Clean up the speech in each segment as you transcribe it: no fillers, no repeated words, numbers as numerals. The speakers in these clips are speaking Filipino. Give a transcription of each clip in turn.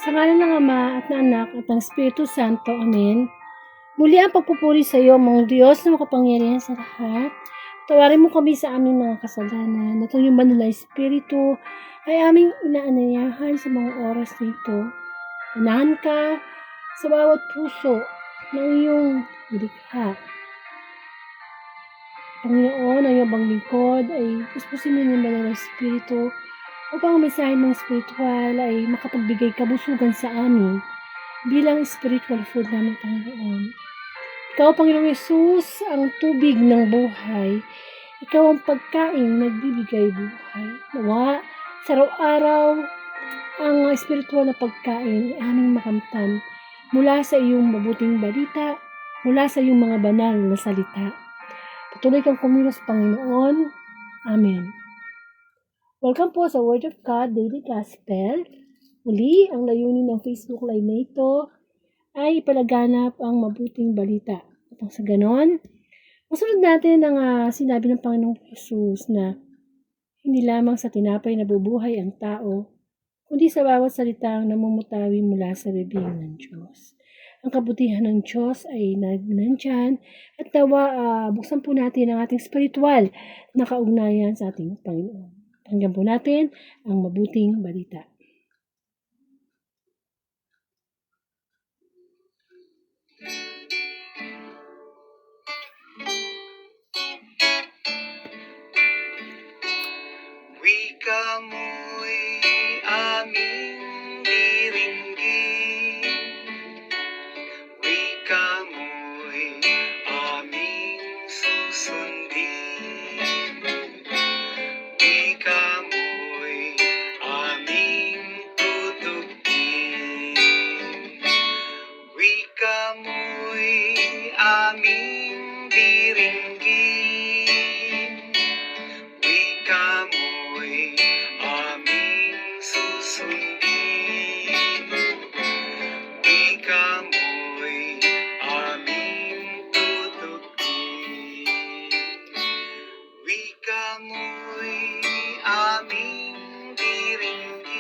Sa ngalan ng Ama at ng Anak at ng Espiritu Santo. Amen. Muli ang pagpupuri sa iyo, mong Diyos na makapangyarihan sa lahat. Tawarin mo kami sa aming mga kasalanan. At ang iyong banal na Espiritu ay aming inaanyayahan sa mga oras nito. Anahan ka sa bawat puso ng iyong nilikha. Panginoon, ang iyong banglingkod ay puspusin mo ng banal na Espiritu upang ang mensahe mong spiritual ay makapagbigay kabusugan sa amin bilang spiritual food namin, Panginoon. Ikaw, Panginoong Yesus, ang tubig ng buhay. Ikaw ang pagkain nagbibigay buhay. Nawa, sa araw-araw, ang spiritual na pagkain ay aming makamtan mula sa iyong mabuting balita, mula sa iyong mga banal na salita. Patuloy kang kumilos, Panginoon. Amen. Welcome po sa Word of God Daily Gospel. Muli, ang layunin ng Facebook Live na ito ay ipalaganap ang mabuting balita. At sa ganon, masunod natin ang sinabi ng Panginoong Jesus na hindi lamang sa tinapay nabubuhay ang tao, kundi sa bawat salitang namumutawi mula sa bibig ng Diyos. Ang kabutihan ng Diyos ay nandyan at buksan po natin ang ating spiritual na kaugnayan sa ating Panginoon. Pakinggan po natin ang mabuting balita. Wika mo'y aming diringgin, wika mo'y aming susundin, wika mo'y aming tutugin, wika mo'y aming diringgin, wika mo'y aming susundin, wika mo'y aming tutugin, wika mo'y aming diringgin,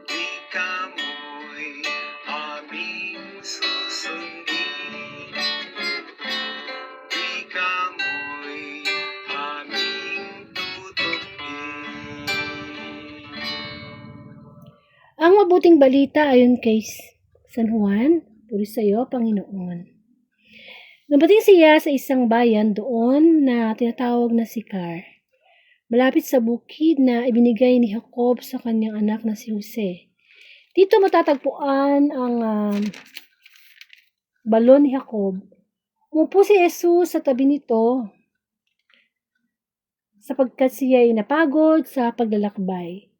wika mo'y aming susundin, wika mo'y aming tutugin. Ang mabuting balita ayon kay San Juan, puri sa iyo, Panginoon. Nabating siya sa isang bayan doon na tinatawag na Sicar, malapit sa bukid na ibinigay ni Jacob sa kanyang anak na si Jose. Dito matatagpuan ang balon ni Jacob. Umupo si Jesus sa tabi nito sapagkat siya ay napagod sa paglalakbay.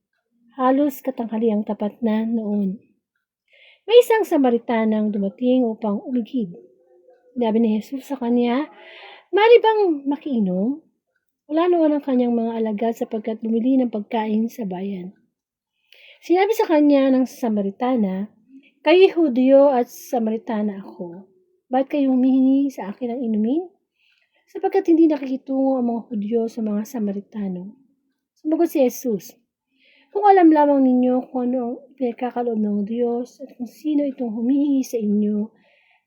Halos katanghaliang tapat na noon. May isang Samaritanang dumating upang umigib. Sinabi ni Jesus sa kanya, "Mari bang makiinom?" Wala noon ang kanyang mga alagad sapagkat bumili ng pagkain sa bayan. Sinabi sa kanya ng Samaritana, "Kayo'y Hudyo at Samaritana ako. Bakit kayo humihingi sa akin ng inumin?" Sapagkat hindi nakikitungo ang mga Hudyo sa mga Samaritano. Sumagot si Jesus, "Kung alam lamang ninyo kung ano ang pinagkakaloob ng Diyos at kung sino itong humihingi sa inyo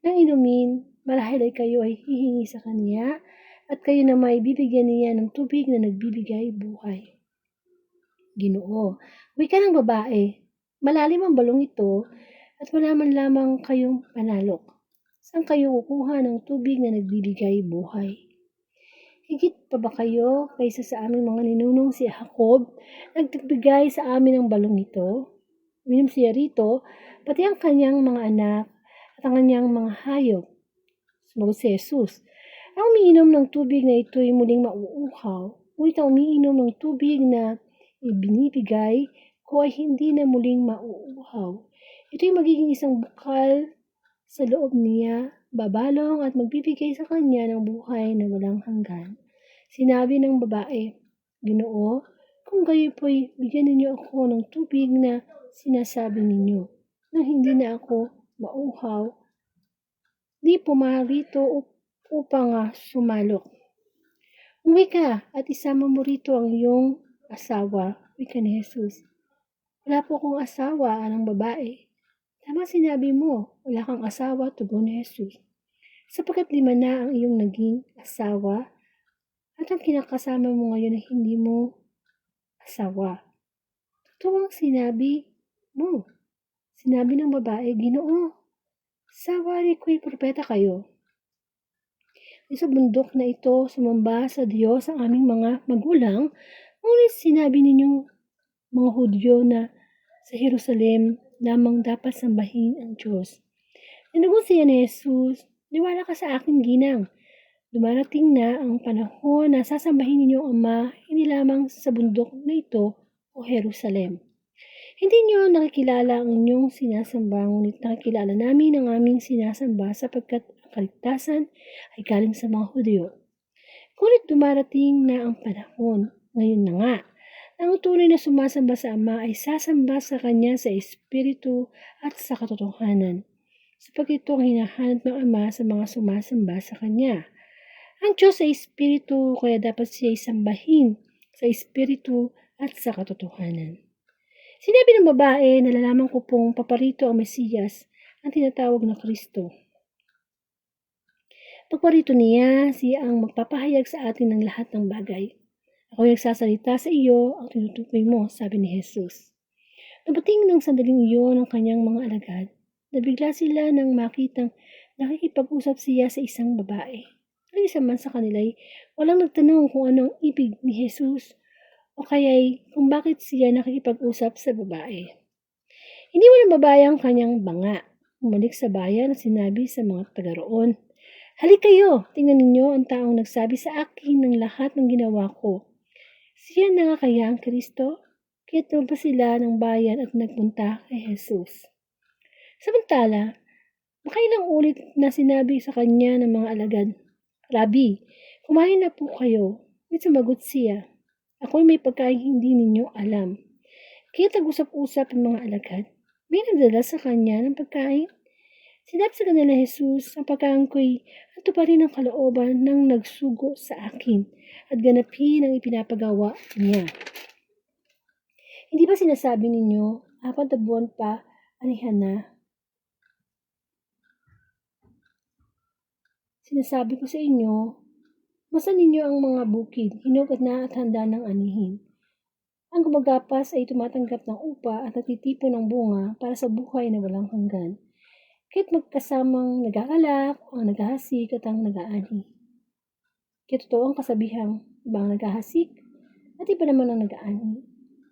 ng inumin, marahil ay kayo ay hihingi sa Kanya at kayo na may bibigyan niya ng tubig na nagbibigay buhay." Ginoo, wika ng babae, malalim ang balong ito at wala man lamang kayong panalok. Saan kayo kukuha ng tubig na nagbibigay buhay? Higit pa ba kayo kaysa sa aming mga ninunong si Jacob, nagbigay sa amin ng balong ito? Uminom siya rito, pati ang kanyang mga anak at ang kanyang mga hayop. Sumagot si Jesus, "Ang umiinom ng tubig na ito ay muling mauuhaw, ngunit ang umiinom ng tubig na ibinibigay ko ay hindi na muling mauuhaw. Ito ay magiging isang bukal sa loob niya, babalong at magbibigay sa kanya ng buhay na walang hanggan." Sinabi ng babae, "Ginoo, kung gayon po'y bigyan ninyo ako ng tubig na sinasabi ninyo, nang hindi na ako mauhaw, di pumarito upang sumalok. Umuwi ka at isama mo rito ang iyong asawa," wika ni Jesus. Wala po akong asawa, anong babae. Tama sinabi mo, wala kang asawa, tugon ni Jesus. Sapagkat 5 na ang iyong naging asawa at ang kinakasama mo ngayon ay hindi mo asawa. Totoo ang sinabi mo. Sinabi ng babae, Ginoo, sa wari ko'y propeta kayo. Sa bundok na ito, sumamba sa Diyos ang aming mga magulang, ngunit sinabi ninyong mga Hudyo na sa Jerusalem lamang dapat sambahin ang Diyos. Nanagot siya ni Jesus, niwala ka sa aking ginang. Dumarating na ang panahon na sasambahin ninyo ang Ama, hindi lamang sa bundok na ito o Jerusalem. Hindi niyo nakikilala ang inyong sinasamba, ngunit nakikilala namin ang aming sinasamba sapagkat ang kaligtasan ay galing sa mga Hudyo. Ngunit dumarating na ang panahon, ngayon na nga, na ang tunay na sumasamba sa Ama ay sasamba sa Kanya sa Espiritu at sa katotohanan, sapagkat ito ang hinahanap ng Ama sa mga sumasamba sa Kanya. Ang Diyos ay Espiritu, kaya dapat siya isambahin sa Espiritu at sa katotohanan. Sinabi ng babae, nalalaman ko pong paparito ang Mesiyas, ang tinatawag na Kristo. Pagparito niya, siya ang magpapahayag sa atin ng lahat ng bagay. Ako yung nagsasalita sa iyo, ang tinutukoy mo, sabi ni Jesus. Nabating ng sandaling iyon ng kanyang mga alagad, nabigla sila nang makitang nakikipag-usap siya sa isang babae. Ang isa man sa kanila'y walang nagtanong kung anong ibig ni Jesus o kaya'y kung bakit siya nakikipag-usap sa babae. Iniwan ng babae ang kanyang banga. Umalik sa bayan at sinabi sa mga taga roon, Halik kayo, tingnan ninyo ang taong nagsabi sa akin ng lahat ng ginawa ko. Siya na nga kaya ang Kristo? Kaya tumpa sila ng bayan at nagpunta kay Jesus. Samantala, makailang ulit na sinabi sa kanya ng mga alagad, Rabi, kumain na po kayo. At sumagot siya, Ako'y may pagkain hindi ninyo alam. Kaya tag-usap-usap ang mga alagad. May nagdala sa kanya ng pagkain. Sinabi sa kanila Jesus, ang pagkain ko'y ato pa rin ang kalooban ng nagsugo sa akin at ganapin ang ipinapagawa niya. Hindi ba sinasabi ninyo, 4 na buwan pa, anihan na? Sinasabi ko sa inyo, masan ninyo ang mga bukid, hinog at na at handa ng anihin. Ang gumagapas ay tumatanggap ng upa at nagtitipon ng bunga para sa buhay na walang hanggan. Kaya't magkasamang nagagalak, ang naghahasik at ang nag-aani. Kaya totoo ang kasabihang, iba ang naghahasik at iba naman ang nag-aani.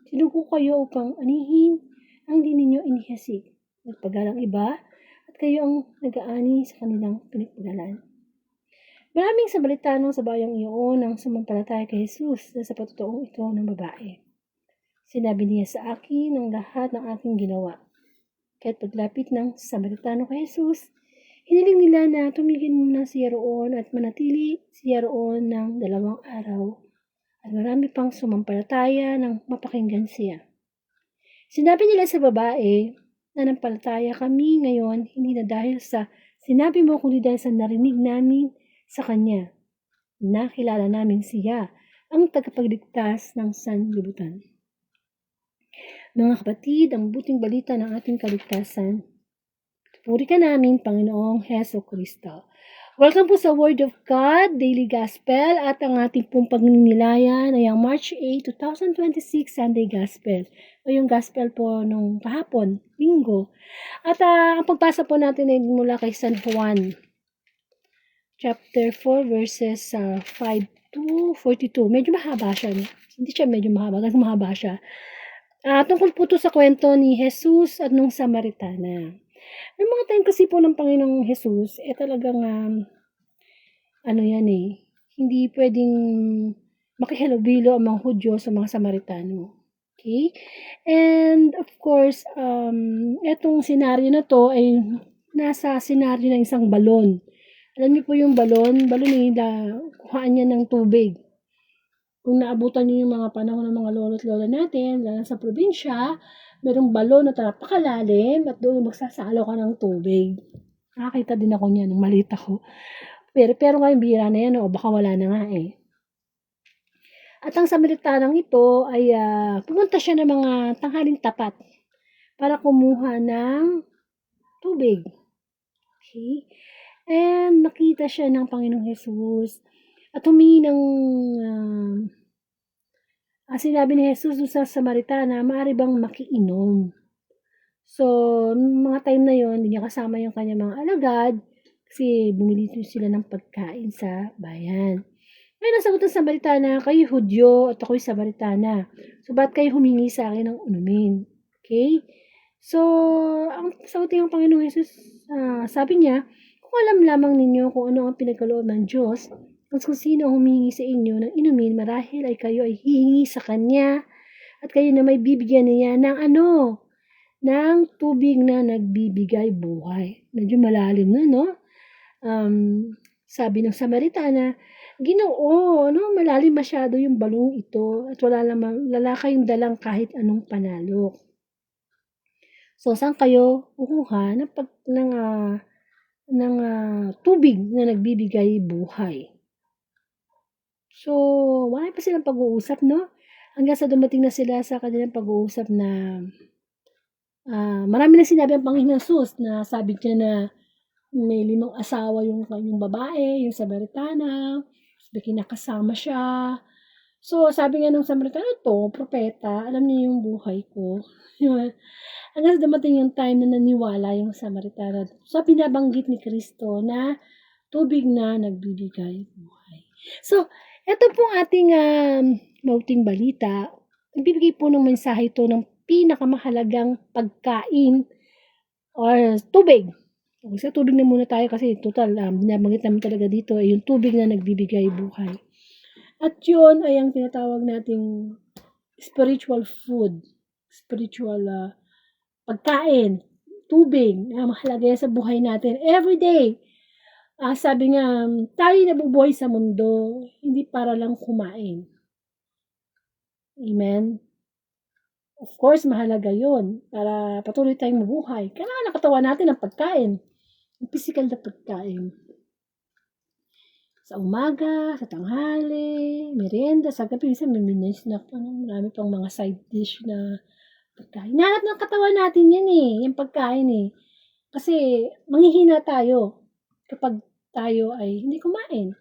Sinugo kayo upang anihin ang di ninyo inihasik. Nagpagalang iba at kayo ang nag-aani sa kanilang pinagpagalan. Maraming Samaritano sa bayang iyon ang sumampalataya kay Jesus sa patutuong ito ng babae. Sinabi niya sa akin ang lahat ng aking ginawa. Kaya't paglapit ng Samaritano kay Jesus, hiniling nila na tumigil muna siya roon at manatili siya roon ng 2 araw. At marami pang sumampalataya nang mapakinggan siya. Sinabi nila sa babae, nanampalataya kami ngayon hindi na dahil sa sinabi mo kundi dahil sa narinig namin sa Kanya. Nakilala namin siya, ang tagapagligtas ng sanlibutan. Mga kapatid, ang buting balita ng ating kaligtasan. Puri ka namin, Panginoong Heso Kristo. Welcome po sa Word of God, Daily Gospel, at ang ating pong pagninilayan ay ang March 8, 2026 Sunday Gospel, o yung Gospel po nung kahapon, Linggo. At ang pagbasa po natin ay mula kay San Juan, chapter 4, verses 5 to 42. Medyo mahaba siya. Hindi siya medyo mahaba, kasi mahaba siya. Tungkol po ito sa kwento ni Jesus at nung Samaritana. May mga time kasi po ng Panginoong Jesus, talagang, hindi pwedeng makihalubilo ang mga Hudyo sa mga Samaritano. Okay? And, of course, etong senaryo na to ay nasa senaryo ng isang balon. Alam niyo po yung balon kuhaan niya ng tubig. Kung naabutan niyo yung mga panahon ng mga lolo't lola natin, lalo sa probinsya, merong balon na napakalalim at doon magsasalo ka ng tubig. Nakakita din ako niyan nung maliit ako. Pero ngayon bihira na yan, o baka wala na nga eh. At ang Samaritanang ito ay pumunta siya ng mga tanghaling tapat para kumuha ng tubig. Okay? And nakita siya ng Panginoong Jesus at humingi ng sinabi ni Jesus sa Samaritana, maaari bang makiinom? So, mga time na yon, hindi niya kasama yung kanyang mga alagad kasi bumili sila ng pagkain sa bayan. Ngayon, nasagot ng Samaritana, kayo Hudyo at ako'y Samaritana. So, ba't kayo humingi sa akin ng inumin? Okay? So, ang sagot ng Panginoong Jesus, sabi niya, kung alam lamang ninyo kung ano ang pinagkaloob ng Diyos, at kung sino ang humingi sa inyo ng inumin, marahil ay kayo ay hihingi sa Kanya, at kayo na may bibigyan niya ng ng tubig na nagbibigay buhay. Medyo malalim na, no? Sabi ng Samaritana, Ginoo, malalim masyado yung balong ito at wala kayong dalang kahit anong panalok. So, saan kayo kukuha ng tubig na nagbibigay buhay? So, wala pa silang pag-uusap, no? Hanggang sa dumating na sila sa kanilang pag-uusap na marami na sinabi ang Panginoon Jesus na sabi niya na may 5 asawa yung babae, yung Samaritana, may kinakasama siya. So, sabi nga ng Samaritana, propeta, alam niya yung buhay ko. Hanggang sa dumating yung time na naniwala yung Samaritana. So, binabanggit ni Kristo na tubig na nagbibigay buhay. So, ito pong ating mauting balita. Nagbibigay po ng mensahe ito ng pinakamahalagang pagkain or tubig. Sa tubig na muna tayo kasi total, binabanggit naman talaga dito ay yung tubig na nagbibigay buhay. At yun ay ang tinatawag nating spiritual food, spiritual pagkain, tubig na mahalaga sa buhay natin every day. Sabi nga, tayo nabubuhay sa mundo, hindi para lang kumain. Amen? Of course, mahalaga yun para patuloy tayong mabuhay. Kailangan ang katawan natin ng pagkain. Yung physical na pagkain. Sa umaga, sa tanghali, merienda, sa gabi, minsan may snack pa. Marami pang mga side dish na pagkain. Hinahanap ng katawan natin yan yung pagkain Kasi manghihina tayo kapag tayo ay hindi kumain.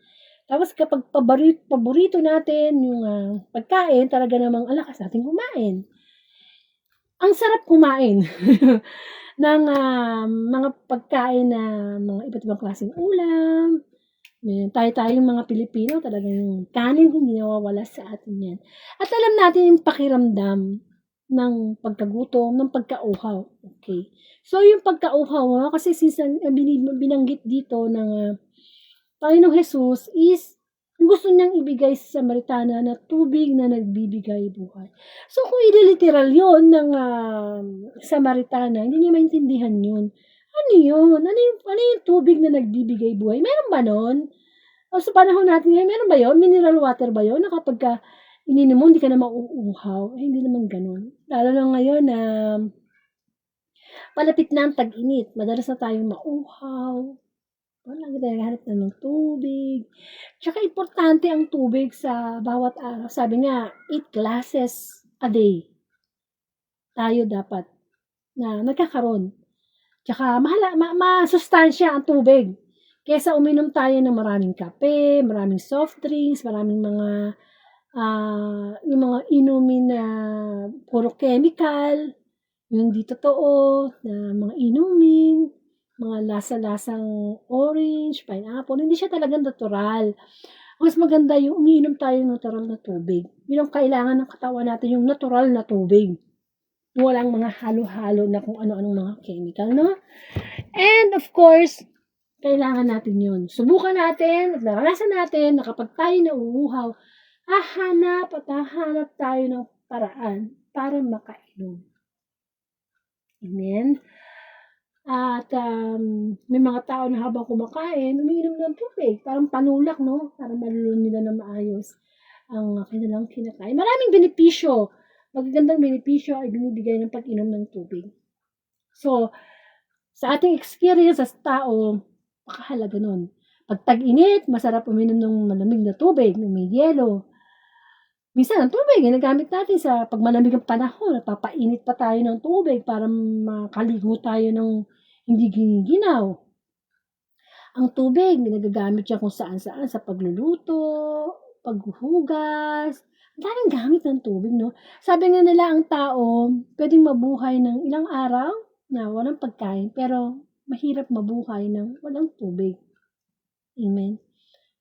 Tapos kapag paborito natin yung pagkain, talaga namang alakas natin kumain. Ang sarap kumain ng mga pagkain na mga iba't ibang klaseng ulam. Tayong mga Pilipino, talagang kanin hindi nawawala sa atin yan. At alam natin yung pakiramdam ng pagkagutom, ng pagkauhaw. Okay. So, yung pagkauhaw, kasi since binanggit dito ng Panginoong Jesus is gusto niyang ibigay sa Samaritana na tubig na nagbibigay buhay. So, kung ililiteral yun ng Samaritana, hindi niya maintindihan yun. Ano yun? Ano yung tubig na nagbibigay buhay? Meron ba nun? O sa panahon natin ngayon, meron ba yun? Mineral water ba yun? Na kapag ininom mo, hindi ka na mauuhaw. Hindi naman ganun. Lalo na ngayon na palapit na ang tag-init. Madalas na tayong mauhaw. Lagi tayo naghahanap na ng tubig. Tsaka importante ang tubig sa bawat araw. Sabi nga, 8 glasses a day. Tayo dapat na nagkakaroon. Tsaka masustansya ang tubig. Kesa uminom tayo ng maraming kape, maraming soft drinks, maraming yung mga inumin na puro chemical, yung di totoo, na mga inumin, mga lasa-lasang orange, pineapple, hindi siya talagang natural. Mas maganda yung umiinom tayo ng natural na tubig. Yun ang kailangan ng katawan natin, yung natural na tubig. Walang mga halo-halo na kung ano-anong mga chemical, no? And of course, kailangan natin yun. Subukan natin at naranasan natin na kapag tayo nauuhaw, hahanap tayo ng paraan para makainom. Amen? At may mga tao na habang kumakain, umiinom ng tubig. Parang panulak, no? Parang malulun nila na maayos ang kanilang kinakain. Maraming benepisyo. Magagandang benepisyo ay binibigay ng pag-inom ng tubig. So, sa ating experience as tao, makahalaga nun. Pag tag-init, masarap uminom ng malamig na tubig, ng may yelo. Minsan ang tubig ginagamit natin sa 'pag malamig ang panahon, nagpapainit pa tayo ng tubig para makaligo tayo ng hindi giniginaw. Ang tubig nagagamit yan kung saan-saan sa pagluluto, paghuhugas, ang daming gamit ng tubig 'no. Sabi nga nila ang tao puwedeng mabuhay ng ilang araw na walang pagkain, pero mahirap mabuhay ng walang tubig. Amen.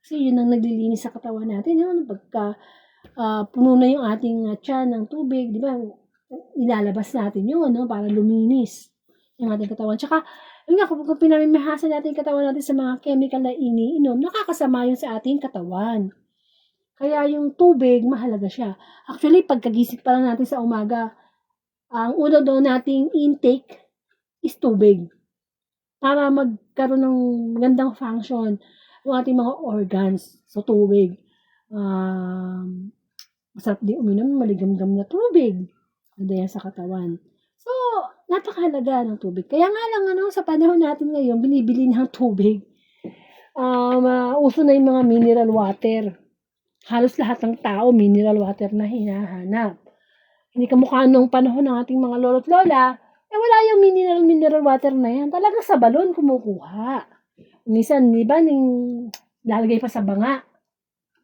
Kasi yun ang naglilinis sa katawan natin 'no, pagka puno na yung ating tiyan ng tubig, 'di ba, ilalabas natin yun 'no, para luminis yung ating katawan. Tsaka yun nga, kung pinamimahasa natin yung katawan natin sa mga chemical na iniinom, nakakasama yun sa ating katawan. Kaya yung tubig, mahalaga siya. Actually, pagkagising pa lang natin sa umaga, ang una daw nating intake is tubig para magkaroon ng magandang function yung ating mga organs sa tubig. Masarap din uminom ng maligamgam na tubig. Ganda yan sa katawan. So, napakahalaga ng tubig. Kaya nga lang sa panahon natin ngayon, binibili ng tubig. Uso na yung mga mineral water. Halos lahat ng tao mineral water na hinahanap. Hindi kamukha nung panahon ng ating mga lolo't lola, wala yung mineral water na yan. Talagang sa balon kumukuha. Minsan, di ba, lalagay pa sa banga.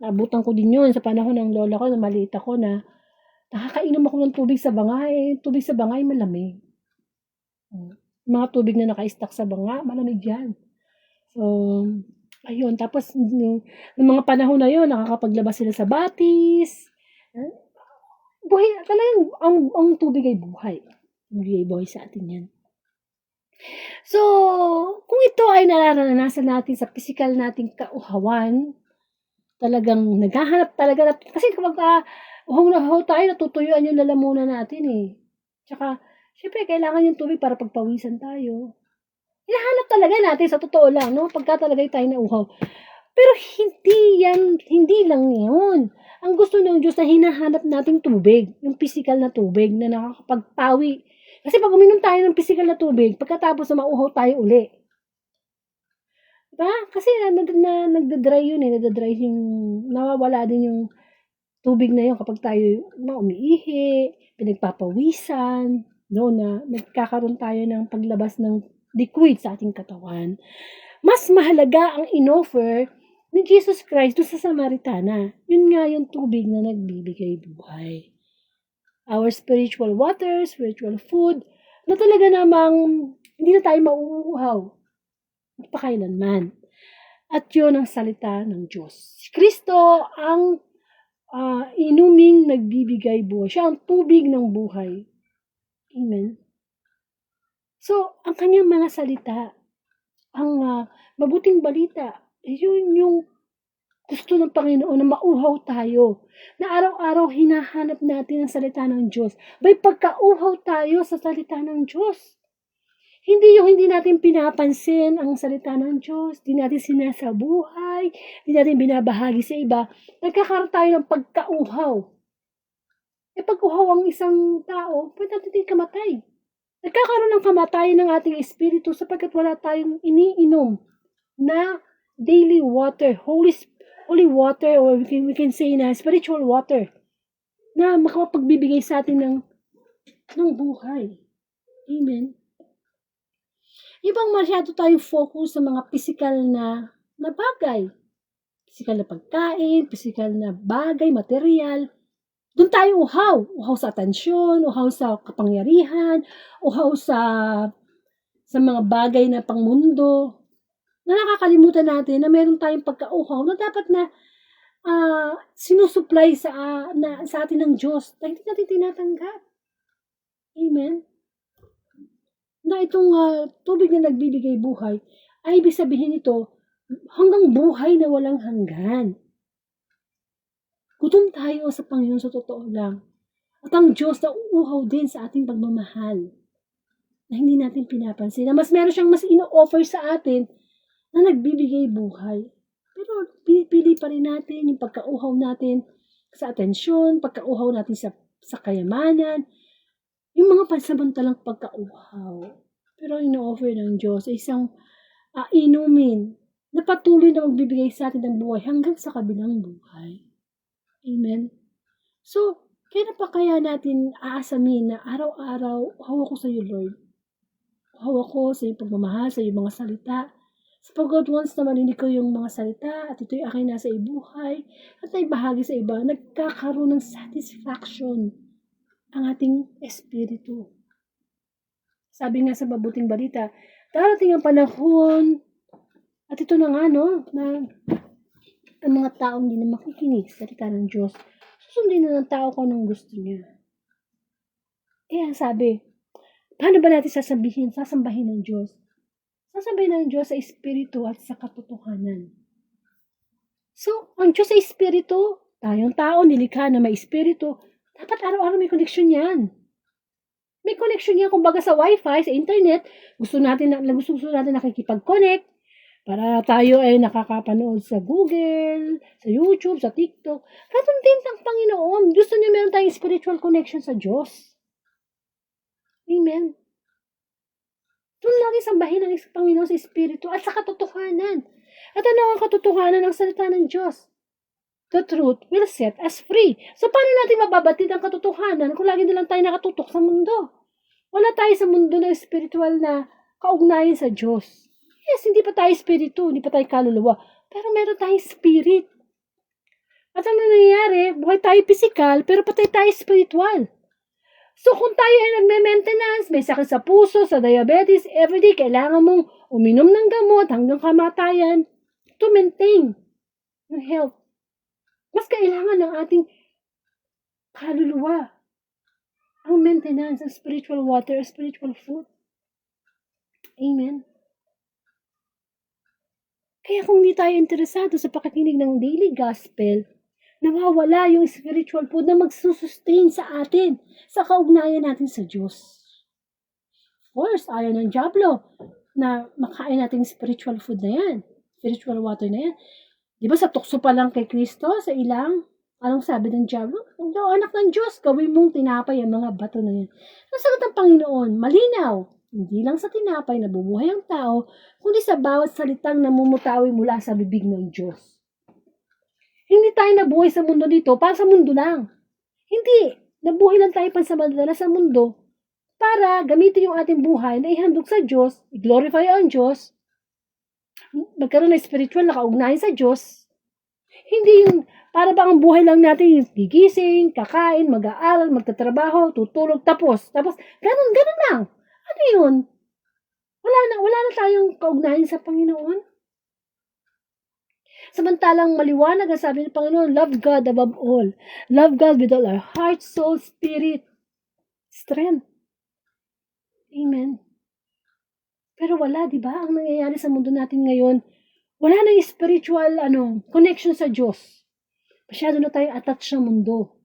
Nabutan ko din yun sa panahon ng lola ko na maliit ako na nakakainom ako ng tubig sa banga. Tubig sa banga ay malamig. Mga tubig na naka-stack sa banga, malamig yan. So, ayun. Tapos, yung mga panahon na yun, nakakapaglabas sila sa batis. Buhay, talagang ang tubig ay buhay. Magbigay buhay sa atin yan. So, kung ito ay nararanasan natin sa physical nating kauhawan, talagang naghahanap talaga kasi kapag uhaw na uhaw tayo, natutuyuan yung lalamunan natin eh. Tsaka, syempre, kailangan yung tubig para pagpawisan tayo. Hinahanap talaga natin sa totoo lang, no? Pagka talaga tayo na uhaw. Pero hindi lang yun. Ang gusto ng Diyos na hinahanap nating tubig, yung physical na tubig na nakakapagpawi. Kasi pag uminom tayo ng physical na tubig, pagkatapos na mauhaw tayo uli. Diba? Kasi nagda-dry yun eh. Nawawala din yung tubig na yun kapag tayo umiihi, pinagpapawisan, no, na nagkakaroon tayo ng paglabas ng liquid sa ating katawan. Mas mahalaga ang inoffer ni Jesus Christ doon sa Samaritana. Yun nga yung tubig na nagbibigay buhay. Our spiritual water, spiritual food, na talaga namang hindi na tayo mauuhaw. Magpakailanman. At yun ang salita ng Diyos. Si Kristo ang inuming nagbibigay buhay. Siya ang tubig ng buhay. Amen. So, ang kanyang mga salita, ang mabuting balita, yun yung gusto ng Panginoon na mauhaw tayo. Na araw-araw hinahanap natin ang salita ng Diyos. By pagkauhaw tayo sa salita ng Diyos. Hindi yung hindi natin pinapansin ang salita ng Diyos, hindi natin sinasabuhay, hindi natin binabahagi sa iba. Nagkakaroon tayo ng pagkauhaw. Pag uhaw ang isang tao, pwede natin kamatay. Nagkakaroon ng kamatayan ng ating espiritu sapagkat wala tayong iniinom na daily water, holy water, or we can say na spiritual water na makapagbibigay sa atin ng buhay. Amen. Ibang masyado tayong focus sa mga physical na bagay. Physical na pagkain, physical na bagay, material. Doon tayo uhaw. Uhaw sa atensyon, uhaw sa kapangyarihan, uhaw sa mga bagay na pangmundo. Na nakakalimutan natin na meron tayong pagkauhaw na dapat na sinusupply sa atin ng Diyos na hindi natin tinatanggap. Amen? Na itong tubig na nagbibigay buhay, ay ibig sabihin ito, hanggang buhay na walang hanggan. Gutom tayo sa Panginoon sa totoo lang. At ang Diyos na uuhaw din sa ating pagmamahal na hindi natin pinapansin. Na mas meron siyang mas ino-offer sa atin na nagbibigay buhay. Pero pinipili pa rin natin yung pagkauhaw natin sa atensyon, pagkauhaw natin sa kayamanan, yung mga pansamantalang pagkauhaw. Pero ino-offer ng Diyos ay isang inumin na patuloy na magbibigay sa atin ng buhay hanggang sa kabilang buhay. Amen. So, kailan pa kaya natin aasamin na araw-araw, hawak ko sa iyo, Lord. Hawak ko sa iyong pagmamahal, sa iyong mga salita. Sapagod once na marinig ko yung mga salita at ito'y aking nasa ibuhay at naibahagi sa iba, nagkakaroon ng satisfaction ang ating espiritu. Sabi nga sa mabuting balita, darating ang panahon at ito na nga no, na ang mga taong hindi na makikinig sa salita ng Diyos, susundin na ng tao kung anong gusto niya. Kaya sabi, paano ba natin sasambahin ng Diyos? Sasambahin ng Diyos sa espiritu at sa katotohanan. So, ang Diyos sa espiritu, tayong tao, nilikha na may espiritu, dapat araw-araw may connection yan. May connection yan, kumbaga sa wifi, sa internet, gusto natin nakikipag-connect, para tayo ay nakakapanood sa Google, sa YouTube, sa TikTok. Ganun din ang Panginoon. Gusto niya meron tayong spiritual connection sa Diyos. Amen. Doon natin sambahin ang Panginoon sa Espiritu at sa katotohanan. At ano ang katotohanan ng salita ng Diyos? The truth will set us free. So, paano natin mababatid ang katotohanan kung lagi na lang tayo nakatutok sa mundo? Wala tayo sa mundo na spiritual na kaugnayan sa Diyos. Yes, hindi pa tayo spiritu, hindi pa tayo kaluluwa. Pero meron tayong spirit. At ano nangyayari? Buhay tayo physical, pero patay tayo spiritual. So, kung tayo ay nagme-maintenance, may sakit sa puso, sa diabetes, everyday, kailangan mong uminom ng gamot hanggang kamatayan to maintain yung health. Mas kailangan ng ating kaluluwa ang maintenance, ang spiritual water, spiritual food. Amen. Kaya kung hindi tayo interesado sa pakikinig ng daily gospel, nawawala yung spiritual food na magsusustain sa atin, sa kaugnayan natin sa Diyos. Of course, ayaw ng Diablo na makain natin spiritual food na yan, spiritual water na yan. Di ba sa tukso pa lang kay Kristo, sa ilang, anong sabi ng Diablo? O anak ng Diyos, gawin mong tinapay ang mga bato na yan. Ang sagot ng Panginoon, malinaw, hindi lang sa tinapay na bumuhay ang tao, kundi sa bawat salitang namumutawi mula sa bibig ng Diyos. Hindi tayo nabuhay sa mundo dito para sa mundo lang. Hindi. Nabuhay lang tayo pansamantala sa mundo para gamitin yung ating buhay na ihandog sa Diyos, i-glorify ang Diyos, magkaroon ng spiritual na kaugnayan sa Diyos. Hindi yung para ba ang buhay lang natin yung gigising, kakain, mag-aaral, magtatrabaho, tutulog, tapos, ganun lang. Ano yun? Wala na tayong kaugnayan sa Panginoon. Samantalang maliwanag ang sabi ng Panginoon, love God above all. Love God with all our heart, soul, spirit, strength. Amen. Pero wala, di ba? Ang nangyayari sa mundo natin ngayon, wala nang spiritual connection sa Diyos. Masyado na tayo attached sa mundo.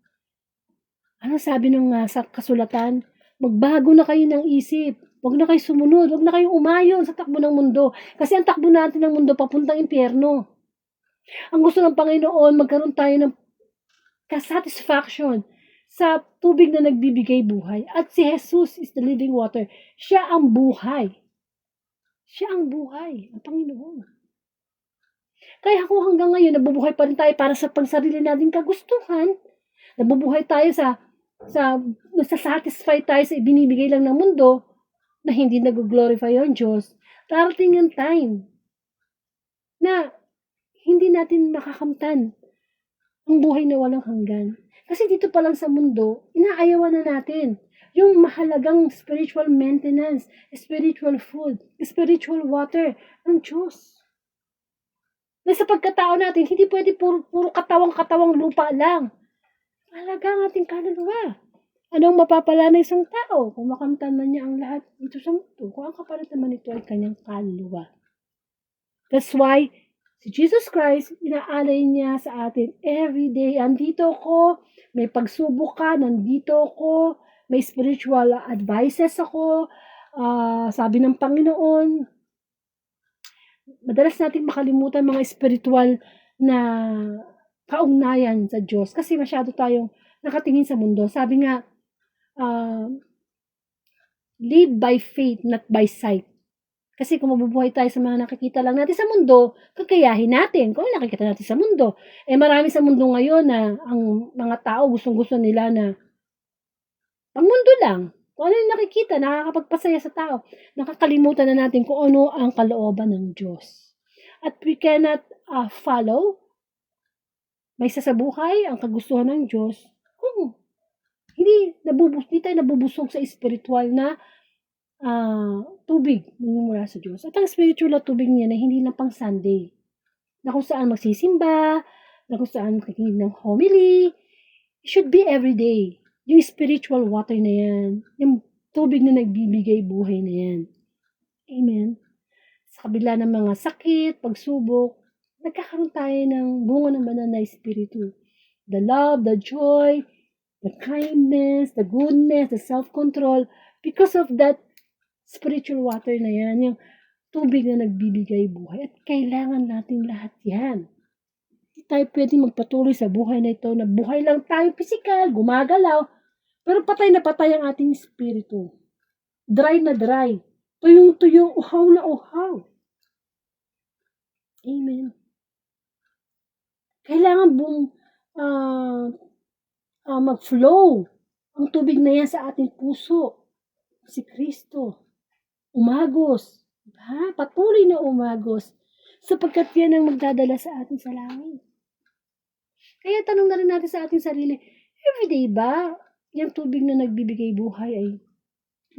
Ano sabi ng sa kasulatan? Magbago na kayo ng isip. Huwag na kayo sumunod. Huwag na kayong umayon sa takbo ng mundo. Kasi ang takbo natin ng mundo papuntang impyerno. Ang gusto ng Panginoon, magkaroon tayo ng satisfaction sa tubig na nagbibigay buhay. At si Jesus is the living water. Siya ang buhay. Siya ang buhay, ang Panginoon. Kaya kung hanggang ngayon, nabubuhay pa rin tayo para sa pansarili nating kagustuhan, nabubuhay tayo nasa-satisfy tayo sa ibinibigay lang ng mundo, na hindi nag-glorify ang Diyos, darating ang time na hindi natin makakamtan ang buhay na walang hanggan. Kasi dito pa lang sa mundo, inaayawan na natin yung mahalagang spiritual maintenance, spiritual food, spiritual water ng Diyos. Na sa pagkatao natin, hindi pwede puro katawang lupa lang. Mahalaga ang ating kaluluwa. Anong mapapala ng isang tao kung makamtan man niya ang lahat dito sa mundo? Kung ang kapalit naman ito ay kanyang kaluluwa. That's why si Jesus Christ, inaalay niya sa atin every day. Andito ako, may pagsubok ka, nandito ako, may spiritual advices ako. Sabi ng Panginoon, madalas nating makalimutan mga spiritual na kaugnayan sa Diyos kasi masyado tayong nakatingin sa mundo. Sabi nga, live by faith, not by sight. Kasi kung mabubuhay tayo sa mga nakikita lang natin sa mundo, kakayahin natin kung ano nakikita natin sa mundo. Marami sa mundo ngayon na ang mga tao gustong-gusto nila na ang mundo lang. Kung ano yung nakikita, nakakapagpasaya sa tao. Nakakalimutan na natin kung ano ang kalooban ng Diyos. At we cannot follow may isa sa buhay ang kagustuhan ng Diyos kung hindi tayo nabubusog sa spiritual na tubig mula sa Diyos. At ang spiritual na tubig niya na hindi lang pang Sunday. Na kung saan magsisimba, na kung saan makikinig ng homily. It should be every day. Yung spiritual water na yan. Yung tubig na nagbibigay buhay na yan. Amen. Sa kabila ng mga sakit, pagsubok, nagkakaroon tayo ng bunga ng banal na espiritu. The love, the joy, the kindness, the goodness, the self-control. Because of that spiritual water na yan, yung tubig na nagbibigay buhay. At kailangan natin lahat yan. Hindi tayo pwedeng magpatuloy sa buhay na ito, na buhay lang tayo physical, gumagalaw, pero patay na patay ang ating spiritu. Dry na dry. Tuyong-tuyong, uhaw na uhaw. Amen. Kailangan mag-flow ang tubig na yan sa ating puso. Si Kristo. Umagos. Diba? Patuloy na umagos. Sapagkat yan ang magdadala sa atin sa langit. Kaya tanong na rin natin sa ating sarili, everyday ba yung tubig na nagbibigay buhay ay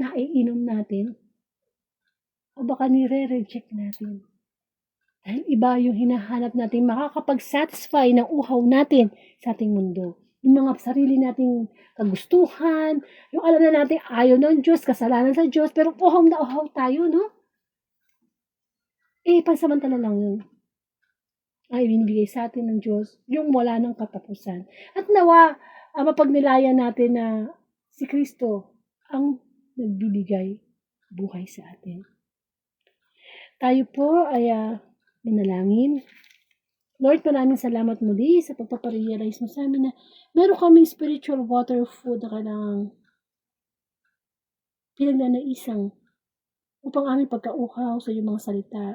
naiinom natin? O baka nire-reject natin? Dahil iba yung hinahanap natin makakapag-satisfy ng uhaw natin sa ating mundo. Yung mga sarili nating kagustuhan, yung alam na natin ayaw ng Diyos, kasalanan sa Diyos, pero uhaw na uhaw tayo, no? Pansamantala lang yun. Ay binibigay sa atin ng Diyos, yung wala ng katapusan. At nawa, mapagnilayan natin na si Kristo ang nagbibigay buhay sa atin. Tayo po ay manalangin. Lord, maraming salamat muli sa pagpaparealize mo sa amin na meron kaming spiritual water food na kailangang pinagnanaisang upang aming pagkauhaw sa iyong mga salita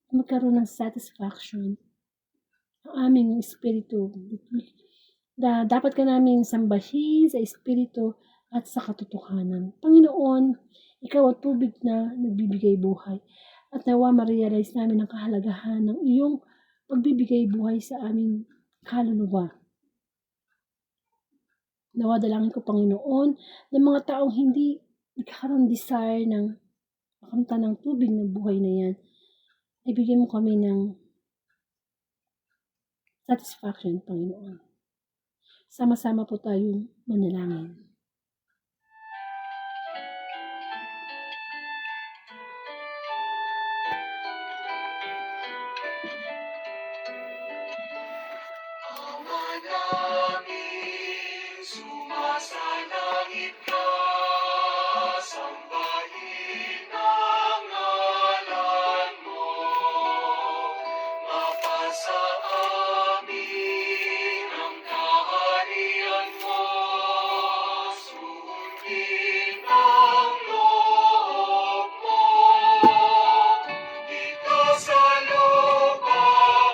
magkaroon ng satisfaction ang aming espiritu. Dapat ka namin sambahin sa espiritu at sa katotohanan. Panginoon, ikaw ang tubig na nagbibigay buhay. At nawa ma-realize namin ang kahalagahan ng iyong pagbibigay buhay sa aming kaluluwa. Nawa dalangin ko, Panginoon, ng mga taong hindi nagkakaroon desire ng makamta ng tubig ng buhay na yan, ibigay mo kami ng satisfaction, Panginoon. Sama-sama po tayong manalangin. Ama namin, sumasalangit ka, sambahin ang ngalan mo. Mapasa amin ang kaharian mo, sundin ang loob mo. Dito sa lupa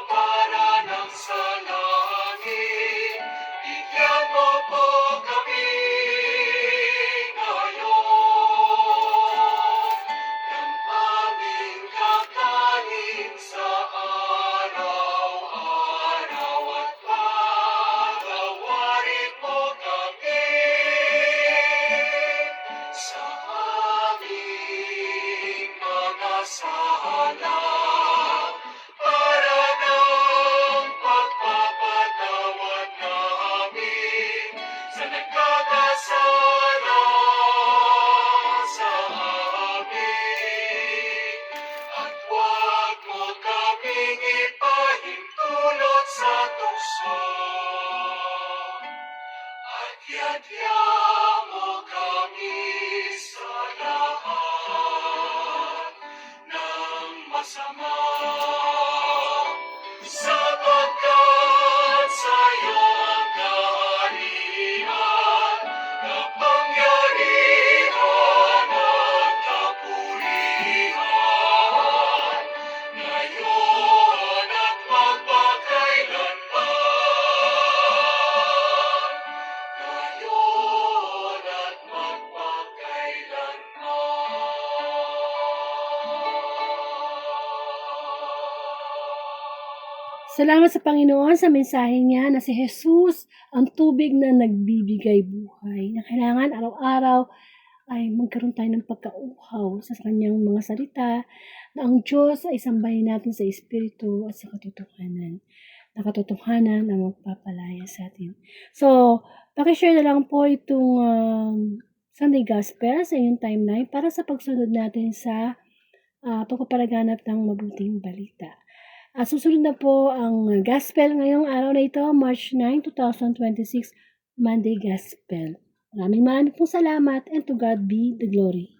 para ng sa langit, bigyan mo po kami ngayon ng aming kakanin sa araw-araw at patawarin mo kami sa aming mga sala para ng pagpapatawad namin sa nagkakasala sa amin. At huwag mo kaming ipahintulot sa tukso. At yadya mo kami sa lahat ng masama. Sapagkat sa'yo ang kaharian, kapangyarihan at kapurihan Salamat sa Panginoon sa mensahe niya na si Jesus ang tubig na nagbibigay buhay. Na kailangan araw-araw ay magkaroon tayo ng pagkauhaw sa kanyang mga salita na ang Diyos ay sambahin natin sa Espiritu at sa katotohanan. Na katotohanan ang magpapalaya sa atin. So, pakishare na lang po itong Sunday Gospel sa inyong timeline para sa pagsunod natin sa pagpapalaganap ng mabuting balita. Susunod na po ang Gospel ngayong araw na ito, March 9, 2026, Monday Gospel. Maraming pong salamat and to God be the glory.